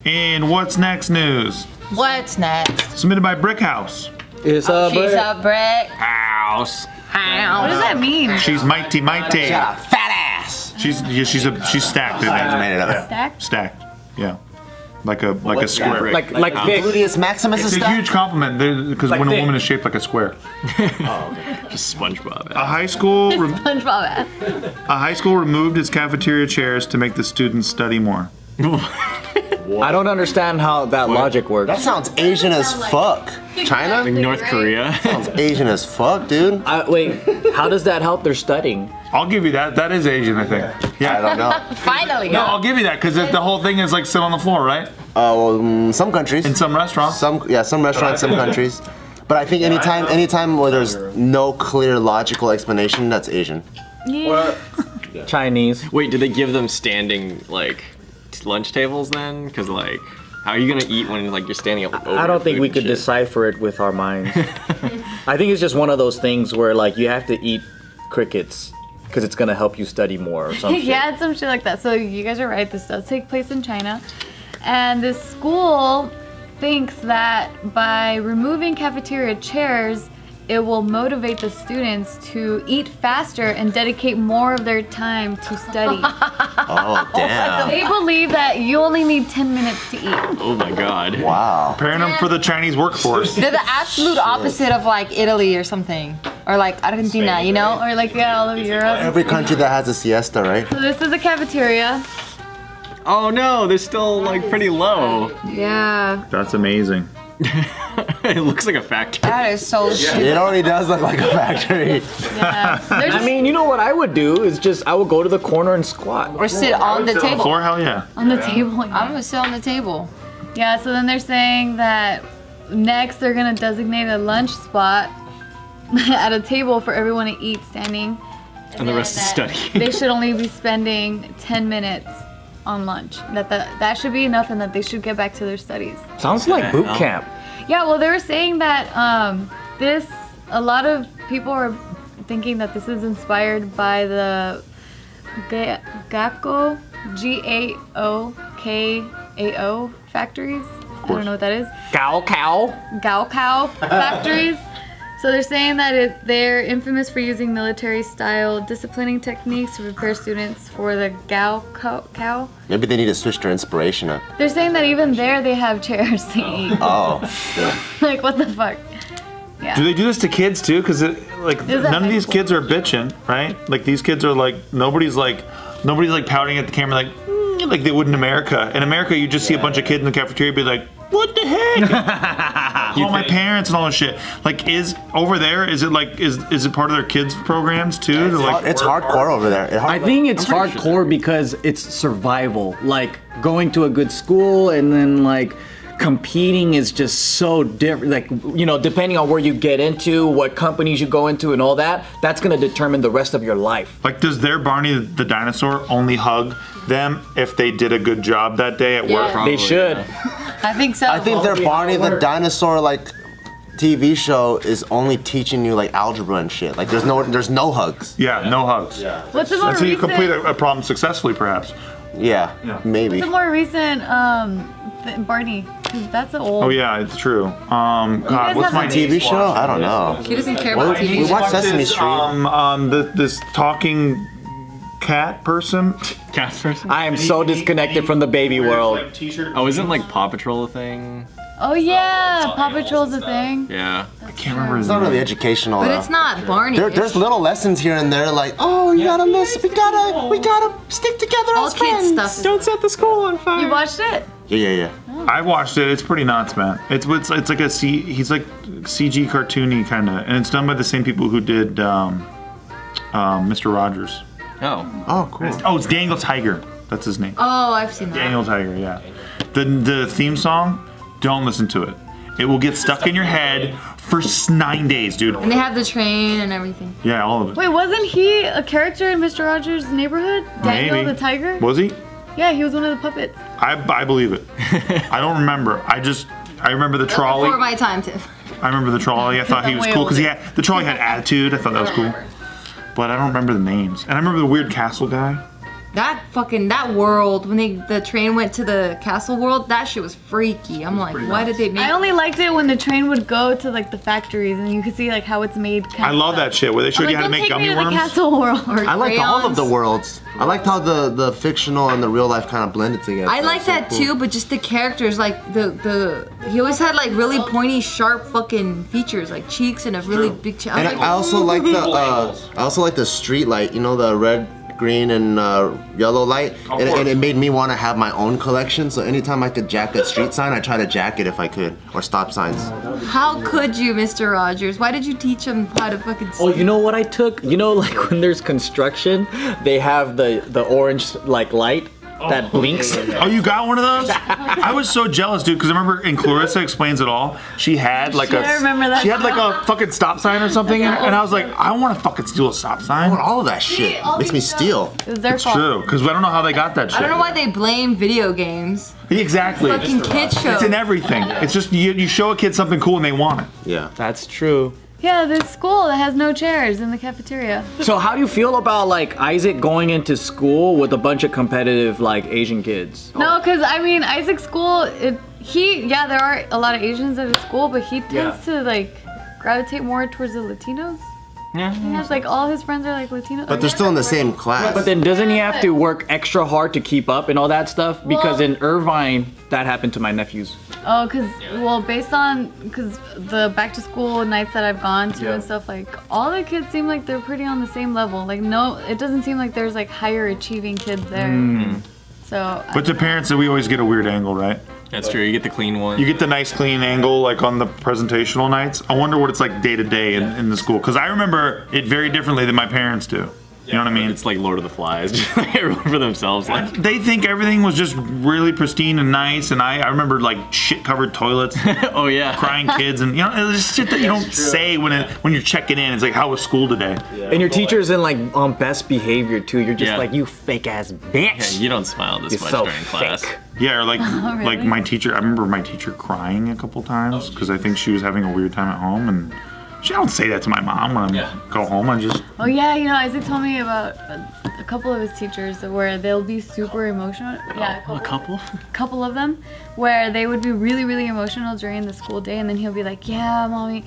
In What's Next news. What's next? Submitted by Brick House. It's a She's a brick House. house. What does that mean? She's mighty. fat ass. She's stacked. I just made it up. Stacked? Stacked. Yeah. Like a square. Like thick. Gluteus maximus It's is a huge compliment because Like when a thick. woman is shaped like a square. Just SpongeBob. A high school SpongeBob ass. a high school removed its cafeteria chairs to make the students study more. I don't understand how that logic works. That sounds Asian as fuck. China? Like North Korea. Sounds Asian as fuck, dude. Wait, how does that help their studying? I'll give you that. That is Asian, I think. Yeah. I don't know. Finally. No, I'll give you that because the whole thing is like sit on the floor, right? Some countries. In some restaurants. Some restaurants, some countries. But I think anytime where there's no clear logical explanation, that's Asian. Yeah. Chinese. Wait, did they give them standing like lunch tables then? Because like, how are you gonna eat when like you're standing up? Over I don't think food we and could shit? decipher it with our minds. I think it's just one of those things where like you have to eat crickets because it's gonna help you study more or something. Yeah, it's some shit like that. So you guys are right. This does take place in China, and this school thinks that by removing cafeteria chairs, it will motivate the students to eat faster and dedicate more of their time to study. Oh, damn. They believe that you only need 10 minutes to eat. Oh my god. Wow. Preparing them for the Chinese workforce. They're the absolute opposite of like Italy or something. Or like Argentina, you know? Or like, yeah, all of Europe. Every country that has a siesta, right? So this is a cafeteria. Oh no, they're still like pretty low. Yeah. That's amazing. It looks like a factory. That is so stupid. It already does look like a factory. Yeah. There's I mean, you know what I would do is just I would go to the corner and squat. Or sit on the table. Floor, hell yeah. on the table. I'm gonna sit on the table. Yeah, so then they're saying that next they're gonna designate a lunch spot at a table for everyone to eat standing. And the rest is that studying. They should only be spending 10 minutes on lunch. That should be enough and that they should get back to their studies. Sounds like boot camp. Yeah, well they were saying that a lot of people are thinking that this is inspired by the Gaokao, Gaokao factories. I don't know what that is. Gaokao factories. So they're saying that they're infamous for using military-style disciplining techniques to prepare students for the Gaokao. Maybe they need to switch their inspiration up. They're saying that even there they have chairs to eat. Oh, shit. Like, what the fuck? Yeah. Do they do this to kids too? Because like Is that none of high these school? kids are bitching, right? Like these kids are like nobody's like pouting at the camera like they would in America. In America, you just see a bunch of kids in the cafeteria be like, "What the heck?" Call my parents and all this shit. Like, is over there? Is it like is it part of their kids programs too? To, like, It's hardcore over there. I think it's hardcore because it's survival. Like going to a good school and then like competing is just so different. Like, you know, depending on where you get into, what companies you go into and all that, that's gonna determine the rest of your life. Like, does their Barney the dinosaur only hug them if they did a good job that day at work? They should. I think so. I think their Barney the dinosaur like TV show is only teaching you like algebra and shit. Like there's no hugs. Yeah, no hugs. What's the more That's how you complete recent? a problem successfully, perhaps. Yeah, maybe. What's the more recent Barney? 'Cause that's an old. Oh yeah, it's true. God, what's have my a TV show? I don't know. He doesn't care What about we TV. watched Sesame This, Street. this talking cat person. Cat person. I am so disconnected from the baby world. Oh, isn't like Paw Patrol a thing? Oh yeah, Paw Patrol's a thing. Yeah. I can't remember his It's not name. really educational. But though. it's not Barney. There's little lessons here and there, like, oh, you gotta listen, we gotta stick together all as kids friends. stuff. Don't set the school on fire. You watched it? Yeah. I watched it. It's pretty nuts, man. It's like he's like CG cartoony kind of, and it's done by the same people who did Mr. Rogers. Oh. Oh, cool. Oh, it's Daniel Tiger. That's his name. Oh, I've seen that. Daniel Tiger. Yeah. The theme song. Don't listen to it. It will get stuck in your head for 9 days, dude. And they have the train and everything. Yeah, all of it. Wait, wasn't he a character in Mr. Rogers' Neighborhood? Daniel Maybe. the Tiger? Was he? Yeah, he was one of the puppets. I believe it. I don't remember. I remember the trolley. Before my time, Tiff. I remember the trolley. I thought he was way cool because older. the trolley had attitude. I thought that was cool. But I don't remember the names. And I remember the weird castle guy. that world when the train went to the castle world, that shit was freaky. I'm like, why did they make? I only liked it when the train would go to like the factories and you could see like how it's made. I love that shit where they showed you how to make gummy worms. The castle world. I liked all of the worlds. I liked how the fictional and the real life kind of blended together. I like that too, but just the characters, like he always had like really pointy, sharp fucking features, like cheeks and a really big chin. And I also like the street light. You know, the red, green, and yellow light, and it made me want to have my own collection. So anytime I could jack a street sign, I try to jack it if I could, or stop signs. How could you, Mr. Rogers? Why did you teach him how to fucking? Oh, you know what I took? You know, like when there's construction, they have the orange like light that blinks. Oh, you got one of those? I was so jealous, dude, because I remember in Clarissa Explains It All, she had like I remember that. She had like a fucking stop sign or something, and I was like, I want to fucking steal a stop I sign. want all of that shit. Makes me steal. It was their It's fault. true, because I don't know how they got that shit. I don't know why they blame video games. Exactly. Fucking kid show. It's in everything. It's just you show a kid something cool and they want it. Yeah. That's true. Yeah, this school that has no chairs in the cafeteria. So how do you feel about like Isaac going into school with a bunch of competitive like Asian kids? No, because I mean, Isaac's school, there are a lot of Asians at his school, but he tends to like gravitate more towards the Latinos. Yeah. He has like all his friends are like Latinos. But they're still in the same class. But then doesn't he have to work extra hard to keep up and all that stuff? Because in Irvine, that happened to my nephews. Oh, based on the back to school nights that I've gone to and stuff, like all the kids seem like they're pretty on the same level. Like no, it doesn't seem like there's like higher achieving kids there. So. But to parents, we always get a weird angle, right? That's true. You get the clean one. You get the nice clean angle like on the presentational nights. I wonder what it's like day to day in the school, because I remember it very differently than my parents do. You know what I mean? It's like Lord of the Flies, just like everyone for themselves. Like They think everything was just really pristine and nice, and I remember like shit-covered toilets, oh yeah, crying kids, and you know, it's just shit that you don't say when you're checking in. It's like, how was school today? And your teacher's in like on best behavior too. You're just like, you fake ass bitch. Yeah, you don't smile this You're much so during class. fake. Yeah, or like really? like my teacher. I remember my teacher crying a couple times because I think she was having a weird time at home, and she don't say that to my mom when I go home. I just. Oh yeah, you know, Isaac told me about a couple of his teachers where they'll be super emotional. Yeah, A couple? couple of them where they would be really, really emotional during the school day, and then he'll be like, yeah, mommy,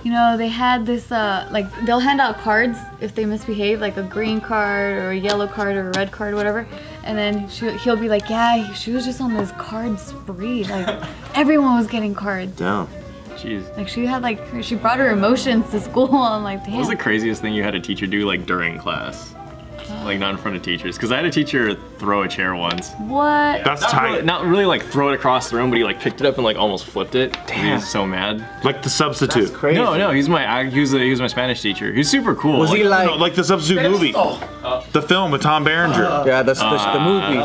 you know, they had this, like, they'll hand out cards if they misbehave, like a green card or a yellow card or a red card or whatever, and then he'll be like, yeah, she was just on this card spree, like, everyone was getting cards. Damn. Jeez. Like, she brought her emotions to school. I'm like, damn. What was the craziest thing you had a teacher do like during class? Like not in front of teachers, because I had a teacher throw a chair once. What? That's tight. Not really like throw it across the room, but he like picked it up and like almost flipped it. Damn. He was so mad. Like the substitute. That's crazy. No, he was my Spanish teacher. He's super cool. Was he like? No, like the substitute movie, the film with Tom Berenger. Yeah, that's the movie.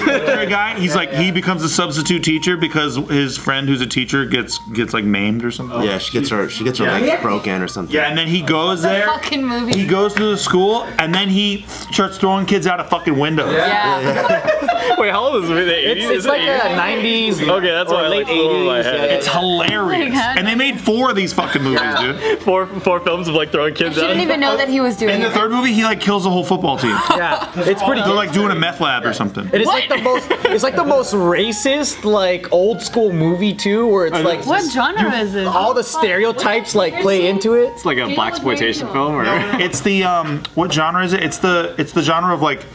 The guy, he's like, he becomes a substitute teacher because his friend who's a teacher gets like maimed or something. Yeah, she gets her legs broken or something. Yeah, and then he goes there. Fucking movie. He goes to the school and then he starts throwing kids out of fucking windows. Yeah. Wait, how old is it? The 80s? It's like a 90s. Okay, that's or why I late like the one in my 80s. head. It's hilarious. God. And they made 4 of these fucking movies, dude. Four films of like throwing kids She out. didn't even know that he was doing In the it. 3rd movie, he like kills the whole football team. Yeah, it's pretty They're good. like doing a meth lab or something. And it's like the most. It's like the most racist, like old school movie too, where it's like What genre is this? all the stereotypes like play into it. It's like a black exploitation film, or It's the what genre is it? It's the genre of like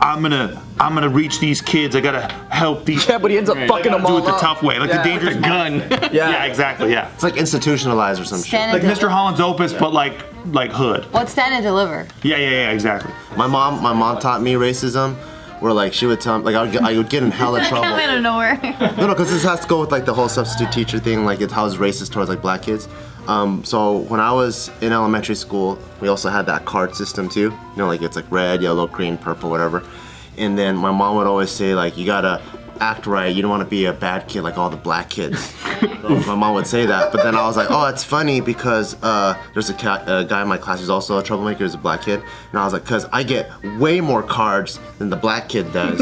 I'm gonna reach these kids. I gotta help these. Yeah, but he ends up fucking them Do all it the up. tough way, like the dangerous gun. Yeah, exactly. Yeah, It's like institutionalized or some shit. Stand like and Mr. deliver. Holland's Opus, but like hood. What's stand and deliver? Yeah, exactly. My mom taught me racism, where like she would tell me, like I would get in hella trouble. Come out of nowhere. No, because this has to go with like the whole substitute teacher thing, like it's how it's racist towards like black kids. So when I was in elementary school, we also had that card system too. You know, like it's like red, yellow, green, purple, whatever. And then my mom would always say like, you gotta act right. You don't want to be a bad kid like all the black kids. My mom would say that, but then I was like, oh, it's funny because there's a guy in my class who's also a troublemaker, he's a black kid, and I was like, because I get way more cards than the black kid does.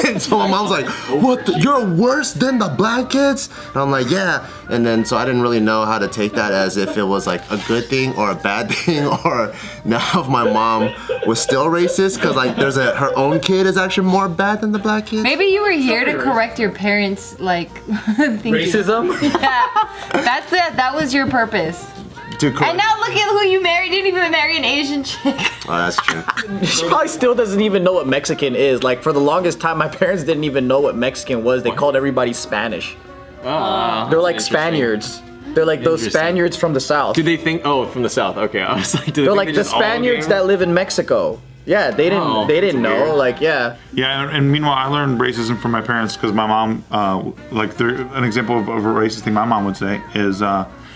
And so my mom's like, what, you're worse than the black kids? And I'm like, yeah. And then so I didn't really know how to take that as if it was like a good thing or a bad thing, or now if my mom was still racist, because like there's her own kid is actually more bad than the black kid. Maybe you were here to correct your parents, like, thinking. Racism? Yeah, that's it. That was your purpose. And now look at who you married. Didn't even marry an Asian chick. Oh, that's true. She probably still doesn't even know what Mexican is. Like, for the longest time, my parents didn't even know what Mexican was. They called everybody Spanish. Oh, They're like Spaniards. They're like those Spaniards from the South. Do they think? Oh, from the South. Okay, I was like, They're like the Spaniards that live in Mexico. Yeah, they didn't know. Weird. Like, yeah. Yeah, and meanwhile, I learned racism from my parents because my mom, an example of a racist thing my mom would say is,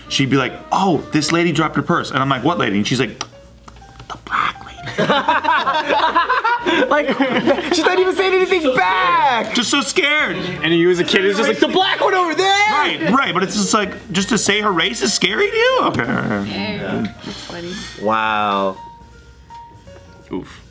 she'd be like, "Oh, this lady dropped her purse," and I'm like, "What lady?" And she's like, "The black lady." Like, she's not even saying anything back. Just so scared. And you as a kid is just like, the black one over there. Right. But it's just like, just to say her race is scary to you. Okay. That's funny. Wow. Oof.